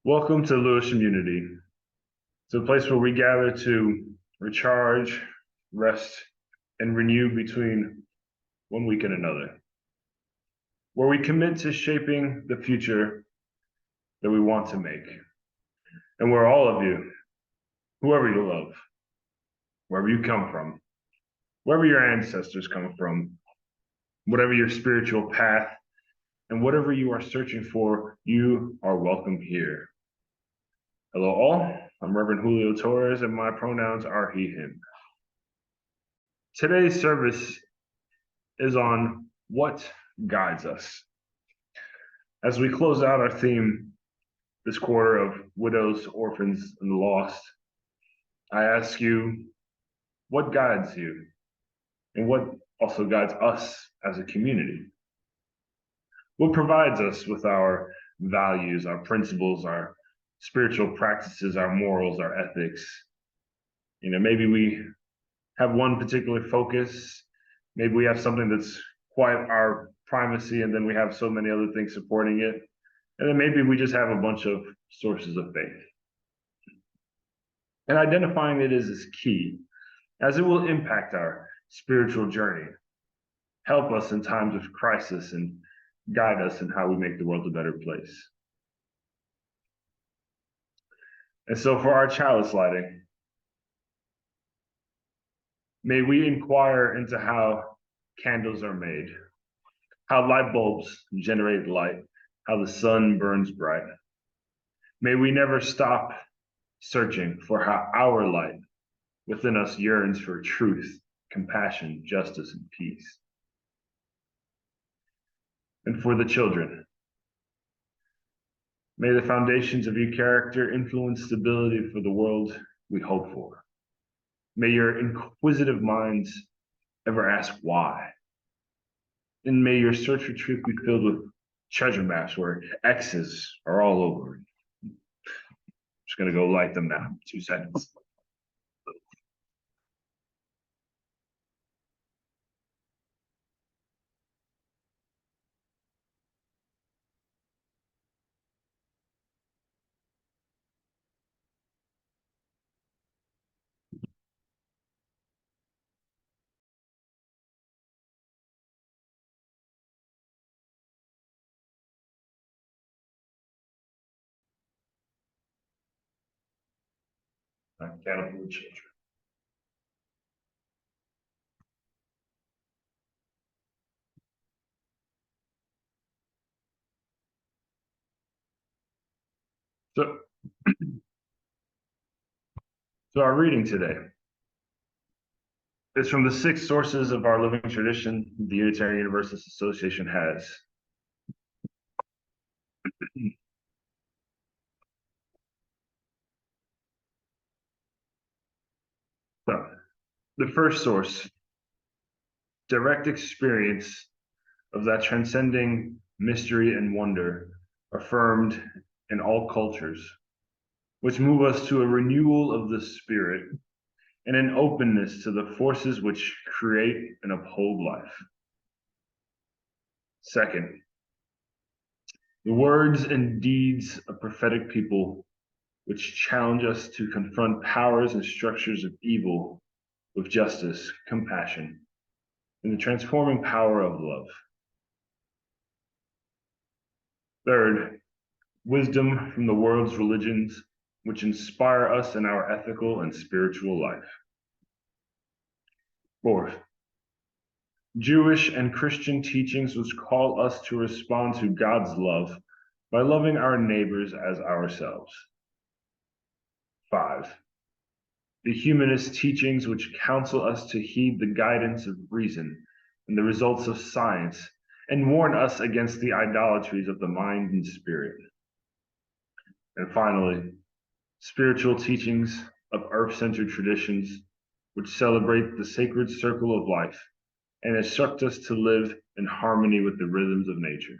Welcome to Lewisham Unity. It's a place where we gather to recharge, rest, and renew between one week and another. Where we commit to shaping the future that we want to make. And where all of you, whoever you love, wherever you come from, wherever your ancestors come from, whatever your spiritual path, and whatever you are searching for, you are welcome here. Hello all, I'm Reverend Julio Torres and my pronouns are he, him. Today's service is on what guides us. As we close out our theme this quarter of widows, orphans, and the lost, I ask you, what guides you? And what also guides us as a community? What provides us with our values, our principles, our spiritual practices, our morals, our ethics? Maybe we have one particular focus. Maybe we have something that's quite our primacy, and then we have so many other things supporting it. And then maybe we just have a bunch of sources of faith. And identifying it is key, as it will impact our spiritual journey, help us in times of crisis, and guide us in how we make the world a better place. And so for our chalice lighting, may we inquire into how candles are made, how light bulbs generate light, how the sun burns bright. May we never stop searching for how our light within us yearns for truth, compassion, justice, and peace. And for the children, may the foundations of your character influence stability for the world we hope for. May your inquisitive minds ever ask why. And may your search for truth be filled with treasure maps where X's are all over. I'm just going to go light them now. 2 seconds. Accountable children. So our reading today is from the 6 sources of our living tradition the Unitarian Universalist Association has. So, the first source, direct experience of that transcending mystery and wonder affirmed in all cultures, which move us to a renewal of the spirit and an openness to the forces which create and uphold life. Second, the words and deeds of prophetic people which challenge us to confront powers and structures of evil with justice, compassion, and the transforming power of love. Third, wisdom from the world's religions, which inspire us in our ethical and spiritual life. Fourth, Jewish and Christian teachings which call us to respond to God's love by loving our neighbors as ourselves. 5, the humanist teachings which counsel us to heed the guidance of reason and the results of science and warn us against the idolatries of the mind and spirit. And finally, spiritual teachings of earth-centered traditions which celebrate the sacred circle of life and instruct us to live in harmony with the rhythms of nature.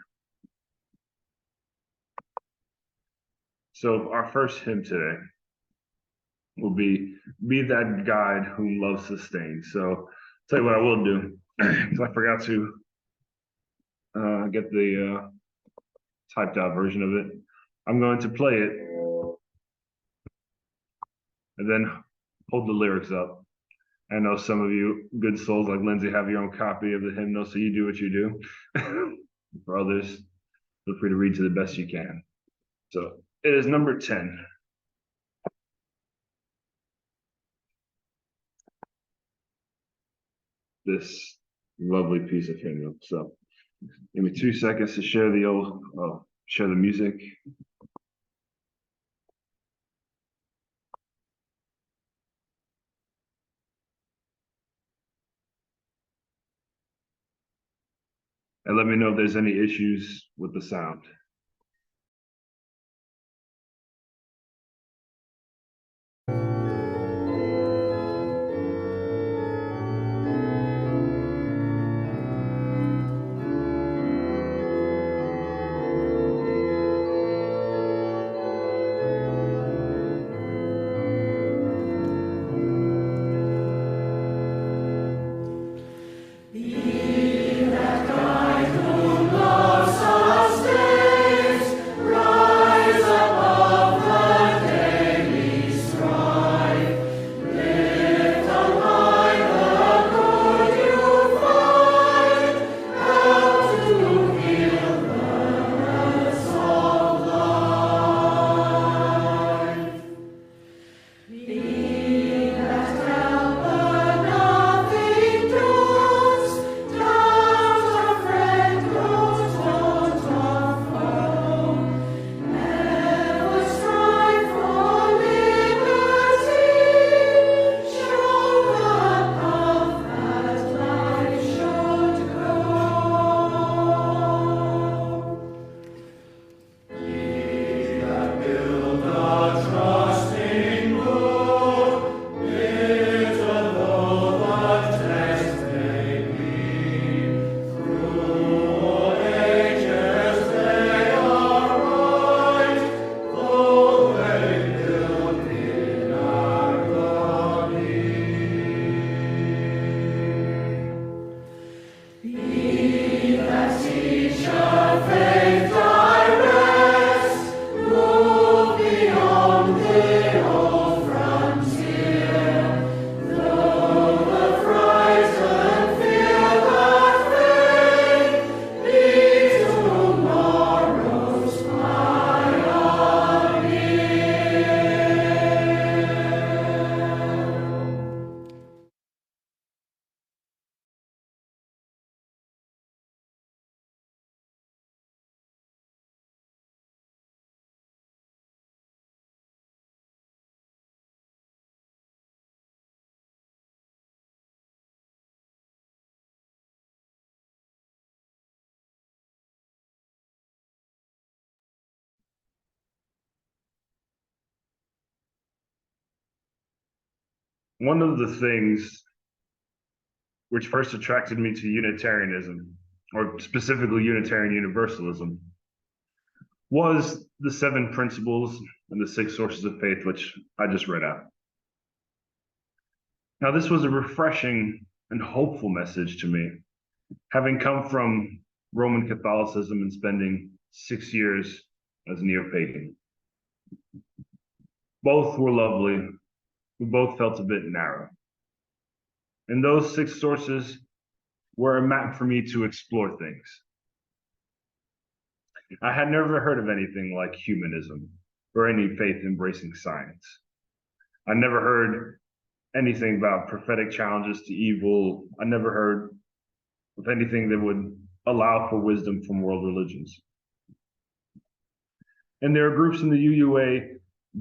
So our first hymn today will be that guide whom love sustains. So I'll tell you what I will do, because I forgot to get the typed out version of it. I'm going to play it and then hold the lyrics up. I know some of you good souls like Lindsay have your own copy of the hymnal, so you do what you do. For others, feel free to read to the best you can. So it is number 10. This lovely piece of hymnal. So give me 2 seconds to share share the music. And let me know if there's any issues with the sound. One of the things which first attracted me to Unitarianism, or specifically Unitarian Universalism, was the 7 principles and the 6 sources of faith, which I just read out. Now, this was a refreshing and hopeful message to me, having come from Roman Catholicism and spending 6 years as a neo-pagan. Both were lovely, we both felt a bit narrow. And those 6 sources were a map for me to explore things. I had never heard of anything like humanism or any faith embracing science. I never heard anything about prophetic challenges to evil. I never heard of anything that would allow for wisdom from world religions. And there are groups in the UUA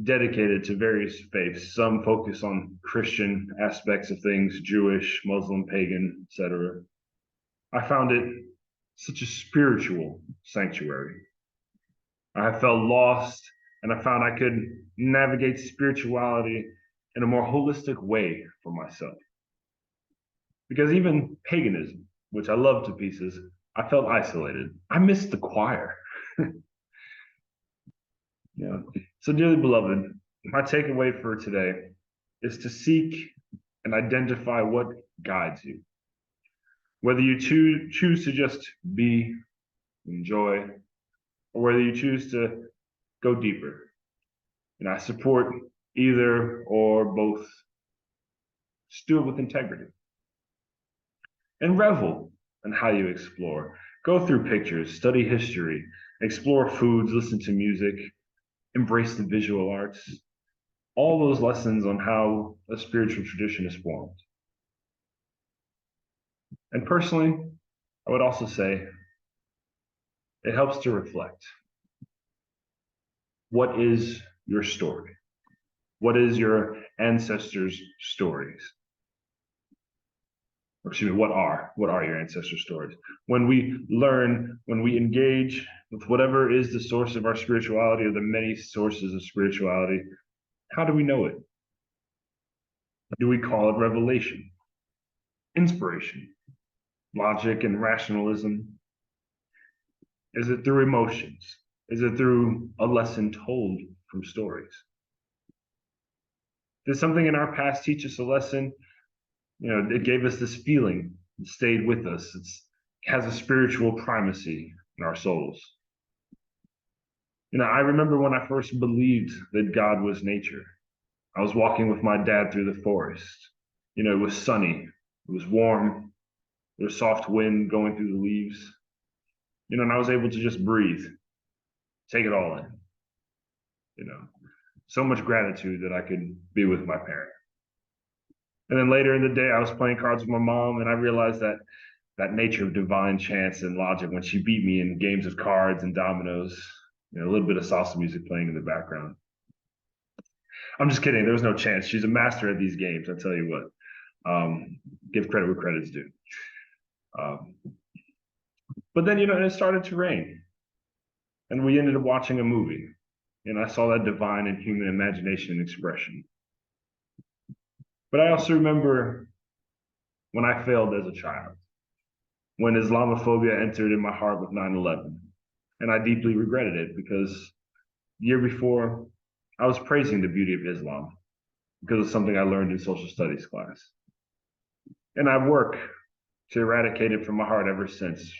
dedicated to various faiths. Some focus on Christian aspects of things, Jewish, Muslim, pagan, etc. I found it such a spiritual sanctuary. I felt lost, and I found I could navigate spirituality in a more holistic way for myself. Because even paganism, which I love to pieces, I felt isolated. I missed the choir. Yeah. So, dearly beloved, my takeaway for today is to seek and identify what guides you. Whether you choose to just be, enjoy, or whether you choose to go deeper. And I support either or both. Just do it with integrity. And revel in how you explore. Go through pictures, study history, explore foods, listen to music, embrace the visual arts. All those lessons on how a spiritual tradition is formed. And personally, I would also say it helps to reflect. What is your story? What is your ancestors' stories? Or excuse me, what are your ancestors' stories? When we learn, when we engage with whatever is the source of our spirituality or the many sources of spirituality, how do we know it? Do we call it revelation, inspiration, logic, and rationalism? Is it through emotions? Is it through a lesson told from stories? Did something in our past teach us a lesson? It gave us this feeling, it stayed with us. It has a spiritual primacy in our souls. I remember when I first believed that God was nature. I was walking with my dad through the forest. It was sunny, it was warm, there was soft wind going through the leaves. And I was able to just breathe, take it all in. So much gratitude that I could be with my parent. And then later in the day, I was playing cards with my mom, and I realized that nature of divine chance and logic when she beat me in games of cards and dominoes, a little bit of salsa music playing in the background. I'm just kidding. There was no chance. She's a master at these games. I tell you what. Give credit where credit's due. But then, it started to rain, and we ended up watching a movie, and I saw that divine and human imagination and expression. But I also remember when I failed as a child, when Islamophobia entered in my heart with 9/11. And I deeply regretted it because the year before, I was praising the beauty of Islam because of something I learned in social studies class. And I work to eradicate it from my heart ever since.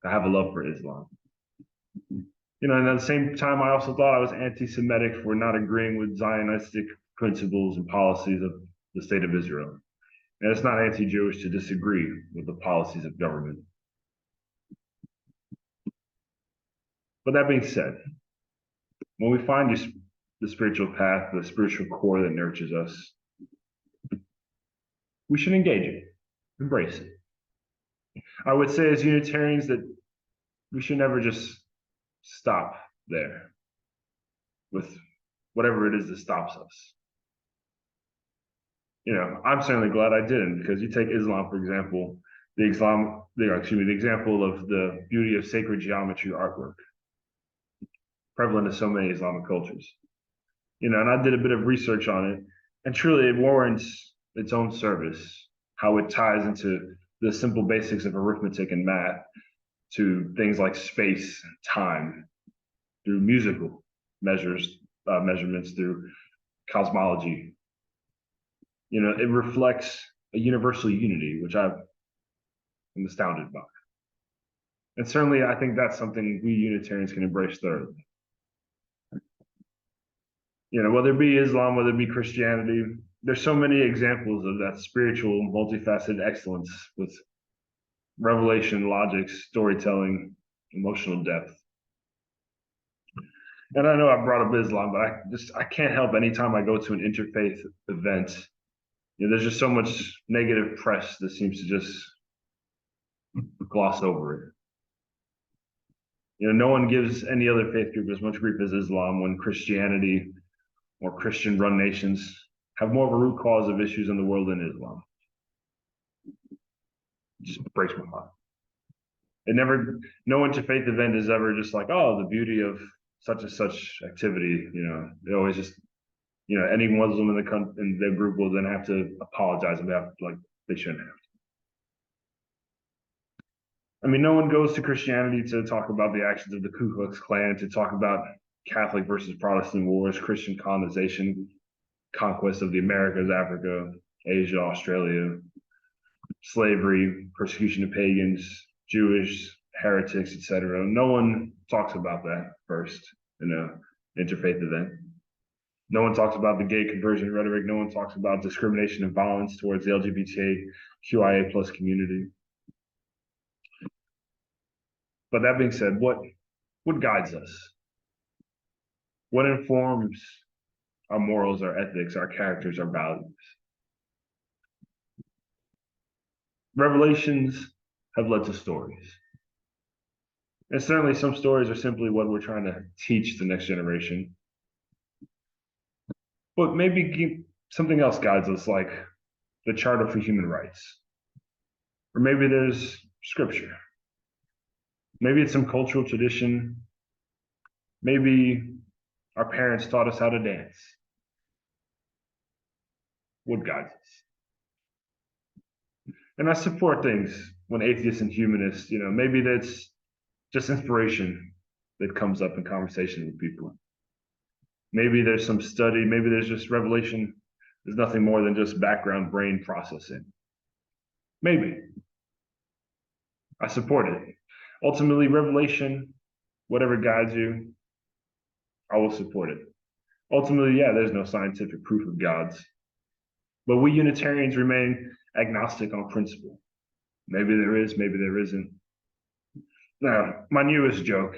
I have a love for Islam. And at the same time, I also thought I was anti-Semitic for not agreeing with Zionistic principles and policies of the state of Israel. And it's not anti-Jewish to disagree with the policies of government. But that being said, when we find the spiritual path, the spiritual core that nurtures us, we should engage it, embrace it. I would say as Unitarians that we should never just stop there with whatever it is that stops us. I'm certainly glad I didn't, because you take Islam, for example, the example of the beauty of sacred geometry artwork, prevalent in so many Islamic cultures. And I did a bit of research on it, and truly it warrants its own service, how it ties into the simple basics of arithmetic and math to things like space, time, through musical measurements, through cosmology. It reflects a universal unity, which I'm astounded by. And certainly, I think that's something we Unitarians can embrace thoroughly. Whether it be Islam, whether it be Christianity, there's so many examples of that spiritual, multifaceted excellence with revelation, logic, storytelling, emotional depth. And I know I brought up Islam, but I can't help anytime I go to an interfaith event. There's just so much negative press that seems to just gloss over it. No one gives any other faith group as much grief as Islam when Christianity or Christian-run nations have more of a root cause of issues in the world than Islam. It just breaks my heart. No interfaith event is ever just like, oh, the beauty of such and such activity. They always just, any Muslim in their group will then have to apologize on behalf, like they shouldn't have. No one goes to Christianity to talk about the actions of the Ku Klux Klan, to talk about Catholic versus Protestant wars, Christian colonization, conquest of the Americas, Africa, Asia, Australia, slavery, persecution of pagans, Jewish, heretics, etc. No one talks about that first in an interfaith event. No one talks about the gay conversion rhetoric. No one talks about discrimination and violence towards the LGBTQIA plus community. But that being said, what guides us? What informs our morals, our ethics, our characters, our values? Revelations have led to stories. And certainly some stories are simply what we're trying to teach the next generation. But maybe something else guides us, like the Charter for Human Rights. Or maybe there's scripture. Maybe it's some cultural tradition. Maybe our parents taught us how to dance. What guides us? And I support things when atheists and humanists, maybe that's just inspiration that comes up in conversation with people. Maybe there's some study, maybe there's just revelation. There's nothing more than just background brain processing. Maybe. I support it. Ultimately, revelation, whatever guides you, I will support it. Ultimately, yeah, there's no scientific proof of gods. But we Unitarians remain agnostic on principle. Maybe there is, maybe there isn't. Now, my newest joke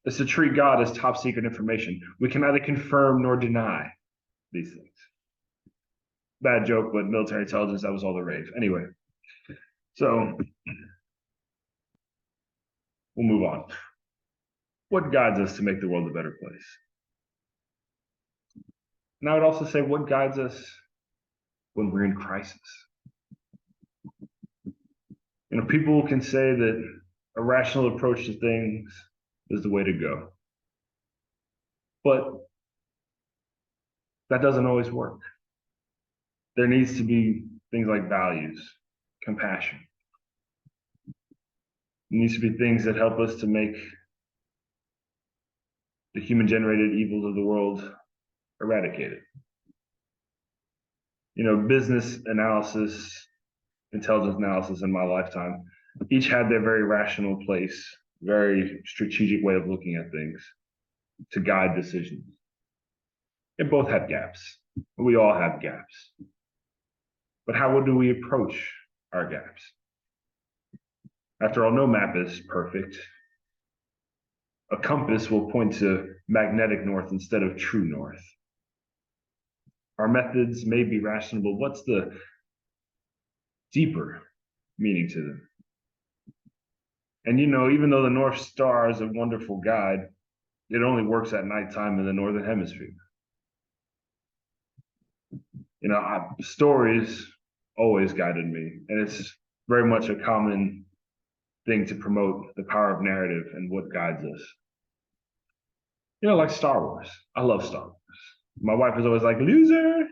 is to treat God as top secret information. We can neither confirm nor deny these things. Bad joke, but military intelligence, that was all the rave. Anyway, so we'll move on. What guides us to make the world a better place? And I would also say, what guides us when we're in crisis? People can say that a rational approach to things is the way to go. But that doesn't always work. There needs to be things like values, compassion. There needs to be things that help us to make the human-generated evils of the world eradicated. Business analysis, intelligence analysis in my lifetime, each had their very rational place, very strategic way of looking at things to guide decisions. It both have gaps. We all have gaps. But how do we approach our gaps? After all, no map is perfect. A compass will point to magnetic north instead of true north. Our methods may be rational, but what's the deeper meaning to them? And even though the North Star is a wonderful guide, it only works at nighttime in the Northern Hemisphere. Stories always guided me, and it's very much a common thing to promote the power of narrative and what guides us. Like Star Wars. I love Star Wars. My wife is always like, loser.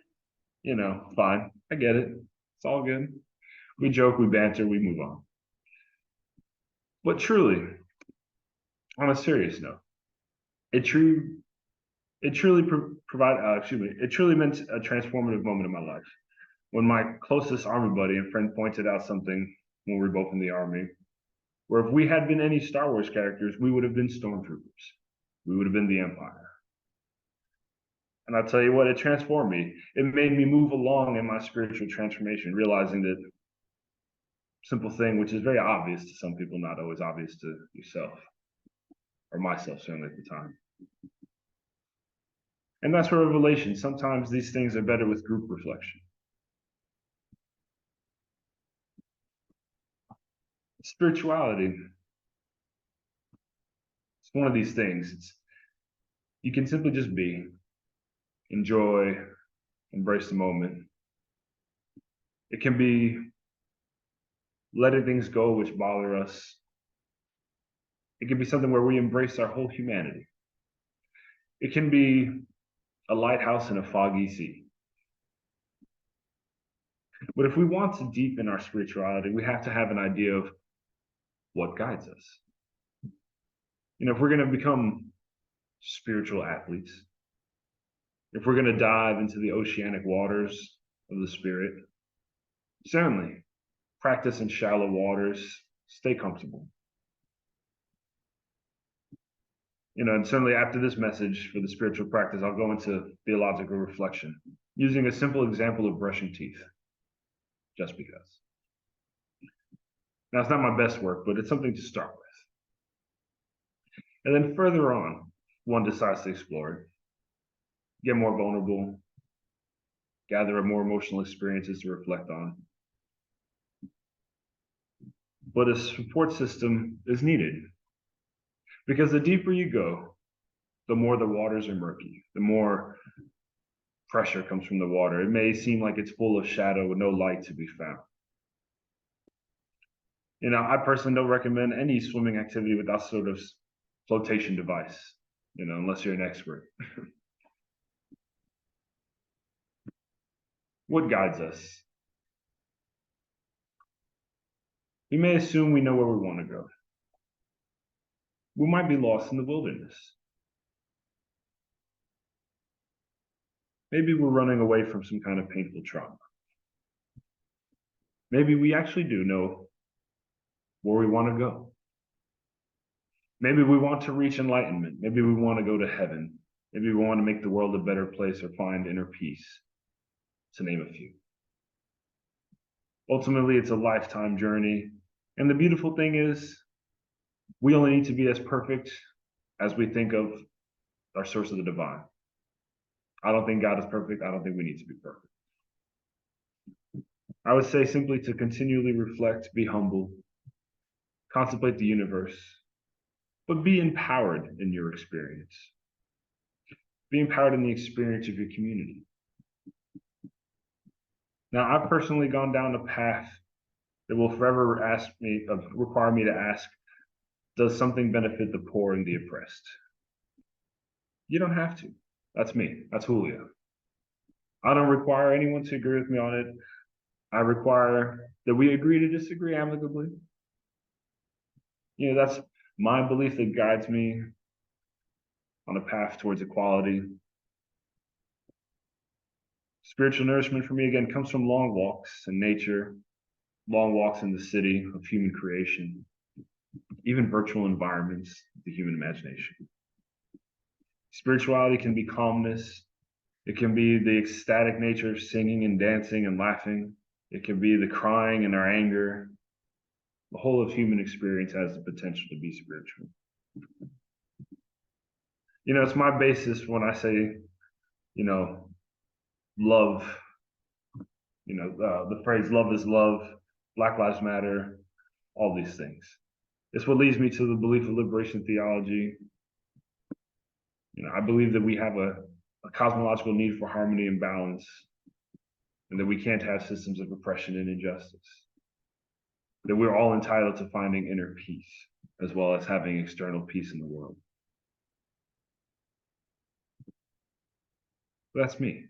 Fine. I get it. It's all good. We joke, we banter, we move on. But truly, on a serious note, it truly meant a transformative moment in my life. When my closest army buddy and friend pointed out something when we were both in the army, where if we had been any Star Wars characters, we would have been stormtroopers. We would have been the Empire. And I'll tell you what, it transformed me. It made me move along in my spiritual transformation, realizing that simple thing, which is very obvious to some people, not always obvious to yourself, or myself, certainly at the time. And that's where revelation. Sometimes these things are better with group reflection. Spirituality. It's one of these things. You can simply just be, enjoy, embrace the moment. It can be letting things go which bother us. It can be something where we embrace our whole humanity. It can be a lighthouse in a foggy sea. But if we want to deepen our spirituality, we have to have an idea of what guides us. If we're going to become spiritual athletes, if we're going to dive into the oceanic waters of the Spirit, certainly practice in shallow waters, stay comfortable. And certainly after this message for the spiritual practice, I'll go into theological reflection using a simple example of brushing teeth, just because. Now, it's not my best work, but it's something to start with. And then further on, one decides to explore it, get more vulnerable, gather more emotional experiences to reflect on. But a support system is needed because the deeper you go, the more the waters are murky, the more pressure comes from the water. It may seem like it's full of shadow with no light to be found. I personally don't recommend any swimming activity without sort of flotation device, unless you're an expert. What guides us? We may assume we know where we want to go. We might be lost in the wilderness. Maybe we're running away from some kind of painful trauma. Maybe we actually do know where we want to go. Maybe we want to reach enlightenment. Maybe we want to go to heaven. Maybe we want to make the world a better place or find inner peace, to name a few. Ultimately, it's a lifetime journey. And the beautiful thing is, we only need to be as perfect as we think of our source of the divine. I don't think God is perfect. I don't think we need to be perfect. I would say simply to continually reflect, be humble, contemplate the universe, but be empowered in your experience. Be empowered in the experience of your community. Now, I've personally gone down a path that will forever require me to ask, does something benefit the poor and the oppressed? You don't have to. That's me. That's Julio. I don't require anyone to agree with me on it. I require that we agree to disagree amicably. That's my belief that guides me on a path towards equality. Spiritual nourishment for me, again, comes from long walks in nature, long walks in the city of human creation, even virtual environments, the human imagination. Spirituality can be calmness. It can be the ecstatic nature of singing and dancing and laughing. It can be the crying and our anger. The whole of human experience has the potential to be spiritual. It's my basis when I say, love, the phrase love is love, Black Lives Matter, all these things. It's what leads me to the belief of liberation theology. I believe that we have a cosmological need for harmony and balance, and that we can't have systems of oppression and injustice. That we're all entitled to finding inner peace, as well as having external peace in the world. That's me.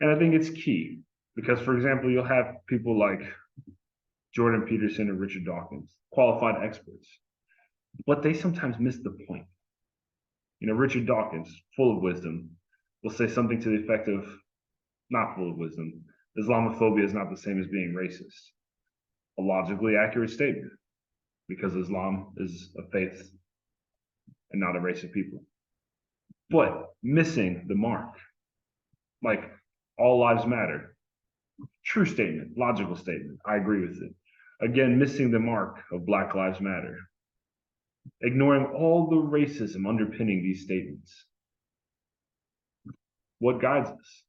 And I think it's key because, for example, you'll have people like Jordan Peterson or Richard Dawkins, qualified experts, but they sometimes miss the point. Richard Dawkins, full of wisdom, will say something to the effect of, not full of wisdom, Islamophobia is not the same as being racist. A logically accurate statement, because Islam is a faith and not a race of people. But missing the mark, like all lives matter. True statement, logical statement, I agree with it. Again, missing the mark of Black Lives Matter. Ignoring all the racism underpinning these statements. What guides us?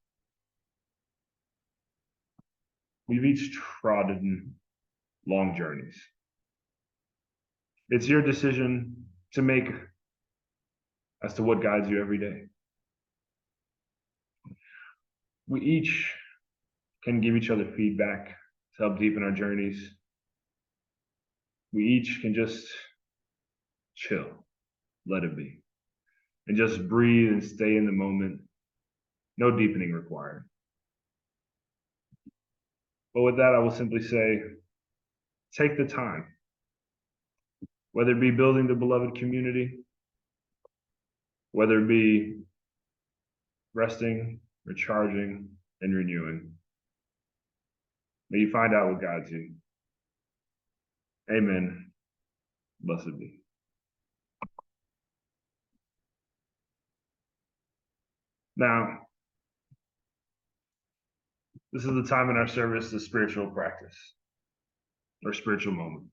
We've each trodden long journeys. It's your decision to make as to what guides you every day. We each can give each other feedback to help deepen our journeys. We each can just chill, let it be, and just breathe and stay in the moment. No deepening required. But with that, I will simply say, take the time, whether it be building the beloved community, whether it be resting, recharging, and renewing. May you find out what guides you. Amen. Blessed be. Now, this is the time in our service, the spiritual practice or spiritual moment.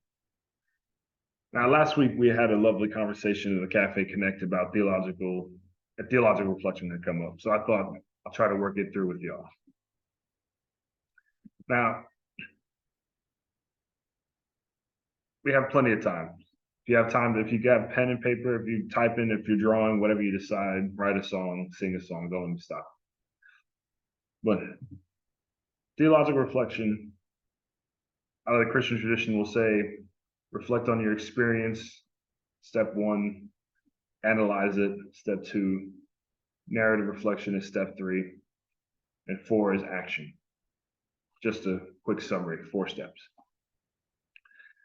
Now, last week we had a lovely conversation in the Cafe Connect about theological reflection had come up. So I thought I'll try to work it through with y'all. Now, we have plenty of time. If you have time, if you got pen and paper, if you type in, if you're drawing, whatever you decide, write a song, sing a song, don't let me stop. But theological reflection, out of the Christian tradition, will say, reflect on your experience, step one, analyze it, step two, narrative reflection is step three, and four is action. Just a quick summary, 4 steps.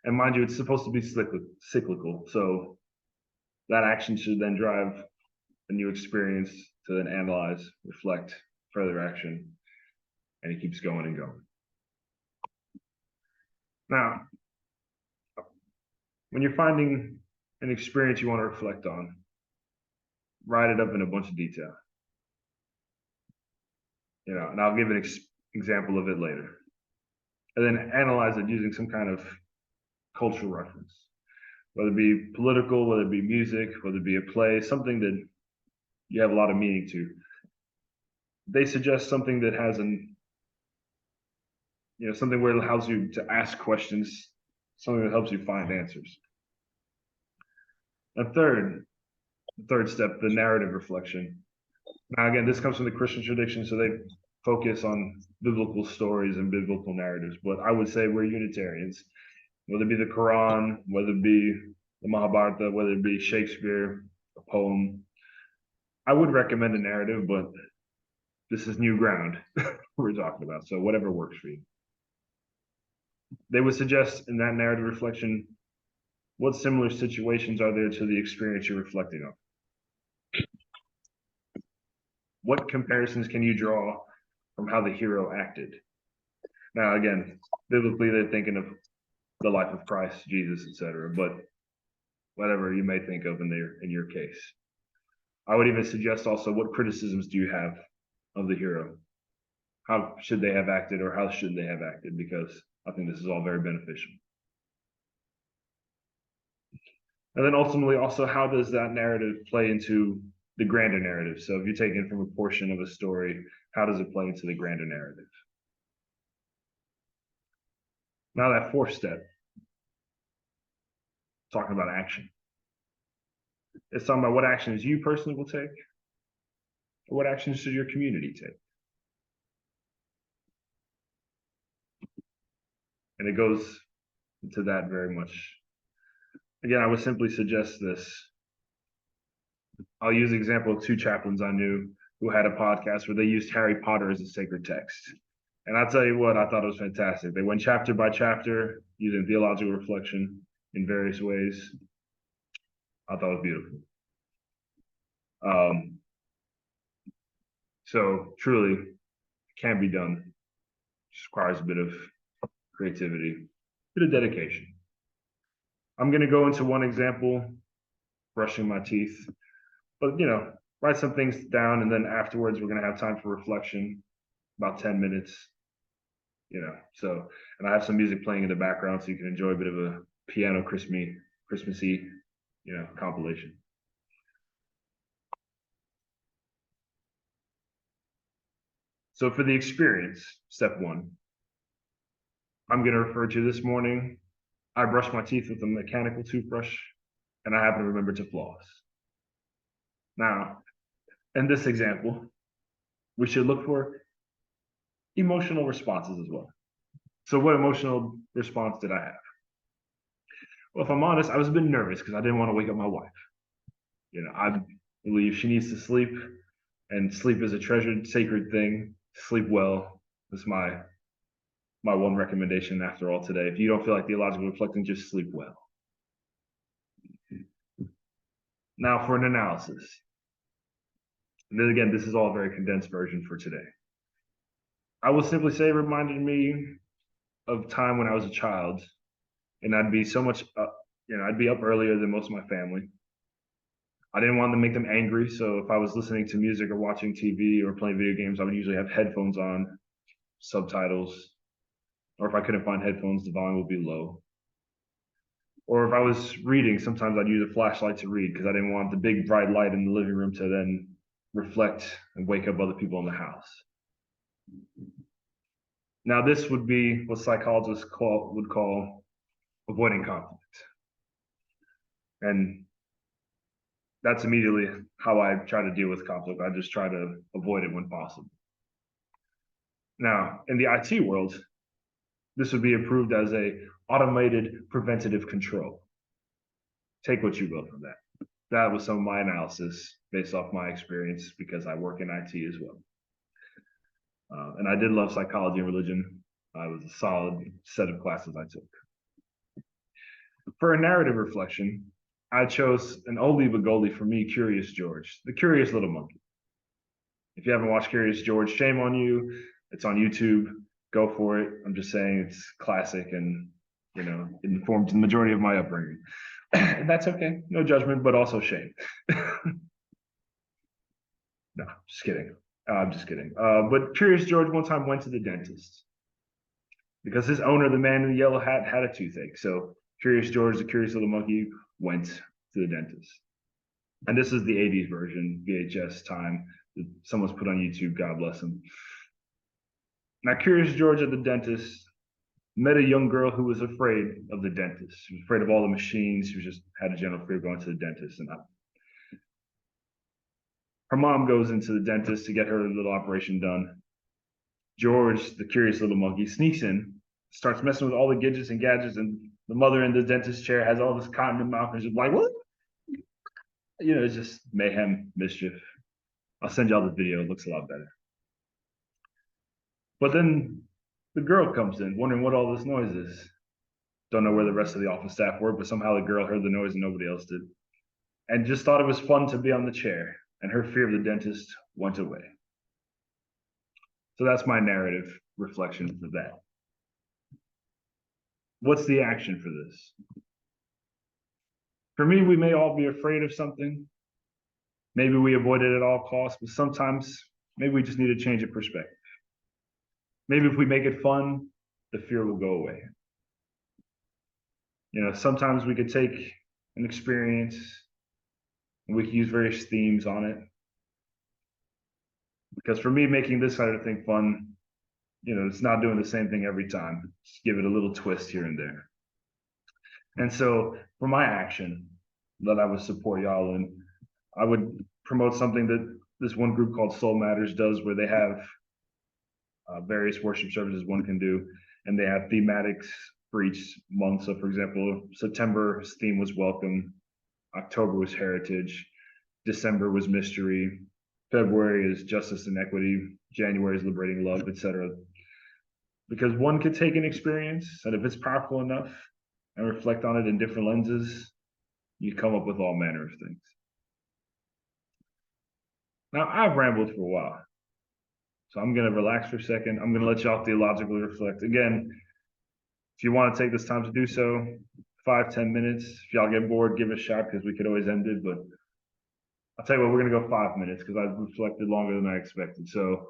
And mind you, it's supposed to be cyclical. So that action should then drive a new experience to then analyze, reflect, further action, and it keeps going and going. Now, when you're finding an experience you want to reflect on, write it up in a bunch of detail. And I'll give an example of it later. And then analyze it using some kind of cultural reference, whether it be political, whether it be music, whether it be a play, something that you have a lot of meaning to. They suggest something that has something where it allows you to ask questions, something that helps you find answers. And third step, the narrative reflection. Now, again, this comes from the Christian tradition, so they focus on biblical stories and biblical narratives. But I would say we're Unitarians, whether it be the Quran, whether it be the Mahabharata, whether it be Shakespeare, a poem. I would recommend a narrative, but this is new ground we're talking about, so whatever works for you. They would suggest in that narrative reflection, what similar situations are there to the experience you're reflecting on? What comparisons can you draw from how the hero acted? Now, again, biblically, they're thinking of the life of Christ, Jesus, etc., but whatever you may think of in your case. I would even suggest also, what criticisms do you have of the hero? How should they have acted, or how should they have acted? Because I think this is all very beneficial. And then ultimately also, how does that narrative play into the grander narrative? So if you're taking from a portion of a story, how does it play into the grander narrative? Now that 4th step, talking about action. It's talking about what actions you personally will take, or what actions should your community take? And it goes into that very much. Again, I would simply suggest this. I'll use the example of 2 chaplains I knew who had a podcast where they used Harry Potter as a sacred text. And I'll tell you what, I thought it was fantastic. They went chapter by chapter using theological reflection in various ways. I thought it was beautiful. So truly, it can be done. It just requires a bit of creativity, a bit of dedication. I'm going to go into one example, brushing my teeth, but write some things down, and then afterwards we're going to have time for reflection, about 10 minutes. And I have some music playing in the background so you can enjoy a bit of a piano Christmassy, compilation. So for the experience, step 1, I'm going to refer to this morning, I brushed my teeth with a mechanical toothbrush, and I happen to remember to floss. Now, in this example, we should look for emotional responses as well. So what emotional response did I have? Well, if I'm honest, I was a bit nervous because I didn't want to wake up my wife. I believe she needs to sleep, and sleep is a treasured, sacred thing. Sleep well. That's my one recommendation after all today. If you don't feel like theological reflecting, just sleep well. Now for an analysis. And then again, this is all a very condensed version for today. I will simply say it reminded me of time when I was a child, and I'd be so much I'd be up earlier than most of my family. I didn't want to make them angry, so if I was listening to music or watching TV or playing video games, I would usually have headphones on, subtitles, or if I couldn't find headphones, the volume would be low. Or if I was reading, sometimes I'd use a flashlight to read because I didn't want the big bright light in the living room to then reflect and wake up other people in the house. Now, this would be what psychologists would call avoiding conflict. And that's immediately how I try to deal with conflict. I just try to avoid it when possible. Now, in the IT world, this would be approved as a automated preventative control. Take what you will from that. That was some of my analysis based off my experience because I work in IT as well. And I did love psychology and religion. It was a solid set of classes I took. For a narrative reflection, I chose an oldie but goldie for me, Curious George, the curious little monkey. If you haven't watched Curious George, shame on you. It's on YouTube. Go for it. I'm just saying it's classic and, you know, it informed the majority of my upbringing. And that's okay. No judgment, but also shame. No, just kidding. I'm just kidding. But Curious George one time went to the dentist because his owner, the man in the yellow hat, had a toothache. So Curious George, the curious little monkey, went to the dentist. And this is the 80s version, VHS time. That someone's put on YouTube, God bless him. Now, Curious George at the dentist met a young girl who was afraid of the dentist. She was afraid of all the machines. She was just had a general fear of going to the dentist. And her mom goes into the dentist to get her little operation done. George, the curious little monkey, sneaks in, starts messing with all the gadgets and gadgets, and the mother in the dentist chair has all this cotton in her mouth, and she's like, what? You know, it's just mayhem, mischief. I'll send y'all the video. It looks a lot better. But then the girl comes in, wondering what all this noise is. Don't know where the rest of the office staff were, but somehow the girl heard the noise and nobody else did. And just thought it was fun to be on the chair, and her fear of the dentist went away. So that's my narrative reflection of that. What's the action for this? For me, we may all be afraid of something. Maybe we avoid it at all costs, but sometimes maybe we just need to change of perspective. Maybe if we make it fun, the fear will go away. You know, sometimes we could take an experience and we can use various themes on it. Because for me, making this kind of thing fun, you know, it's not doing the same thing every time. Just give it a little twist here and there. And so for my action that I would support y'all in, I would promote something that this one group called Soul Matters does, where they have various worship services one can do, and they have thematics for each month. So for example, September's theme was welcome, October was heritage, December was mystery, February is justice and equity, January is liberating love, etc. Because one could take an experience, and if it's powerful enough and reflect on it in different lenses, you come up with all manner of things. Now, I've rambled for a while, so I'm going to relax for a second. I'm going to let y'all theologically reflect. Again, if you want to take this time to do so, 5-10 minutes. If y'all get bored, give it a shot because we could always end it. But I'll tell you what, we're going to go 5 minutes because I've reflected longer than I expected. So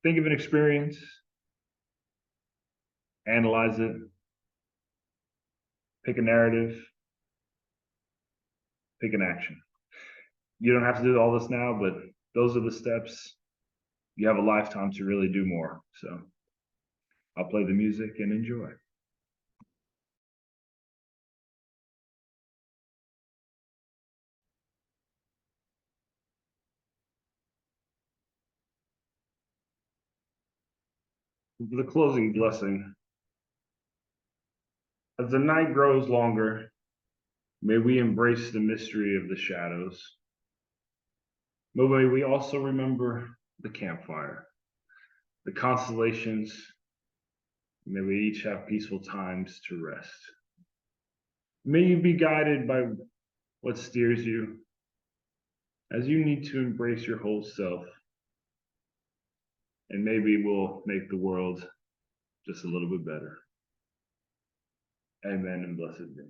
think of an experience, analyze it, pick a narrative, pick an action. You don't have to do all this now, but those are the steps. You have a lifetime to really do more. So I'll play the music and enjoy. The closing blessing. As the night grows longer, may we embrace the mystery of the shadows. But may we also remember the campfire, the constellations. May we each have peaceful times to rest. May you be guided by what steers you, as you need to embrace your whole self. And maybe we'll make the world just a little bit better. Amen and blessed be.